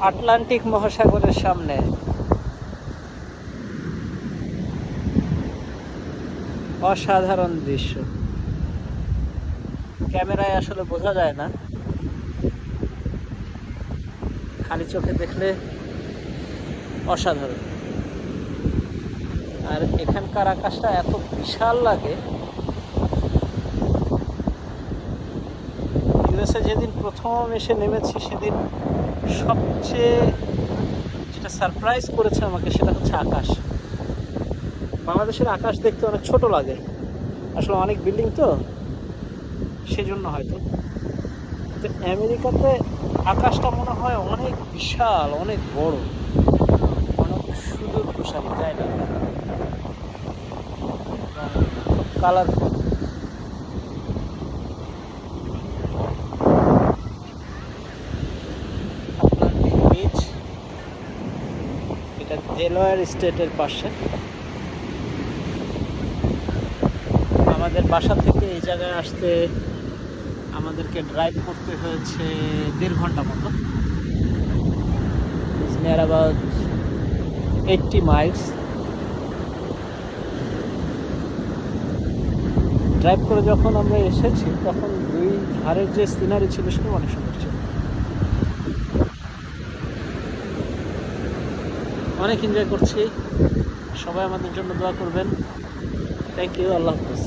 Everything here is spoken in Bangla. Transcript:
আটলান্টিক মহাসাগরের সামনে অসাধারণ দৃশ্য। ক্যামেরায় আসলে বোঝা যায় না, খালি চোখে দেখলে অসাধারণ। আর এখানকার আকাশটা এত বিশাল লাগে। ইউএসএ যেদিন প্রথম এসে নেমেছি সেদিন সবচেয়ে যেটা সারপ্রাইজ করেছে আমাকে সেটা হচ্ছে আকাশ। বাংলাদেশের আকাশ দেখতে অনেক ছোট লাগে, আসলে অনেক বিল্ডিং তো সেজন্য হয়তো। কিন্তু আমেরিকাতে আকাশটা মনে হয় অনেক বিশাল, অনেক বড়, অনেক সুদূর প্রসারী, তাই না? খুব কালারফুল। আটলান্টিক বিচ, এটা ডেলওয়্যার স্টেটের পাশে। আমাদের বাসা থেকে এই জায়গায় আসতে আমাদেরকে ড্রাইভ করতে হয়েছে 1.5 ঘন্টা মতো। It's near about 80 Miles. Drive করে যখন আমরা এসেছি তখন দুই ধারের যে সিনারি ছিল সেটা অনেক সুন্দর ছিল। অনেক এনজয় করছি। সবাই আমাদের জন্য দোয়া করবেন। Thank you. আল্লাহ হাফেজ।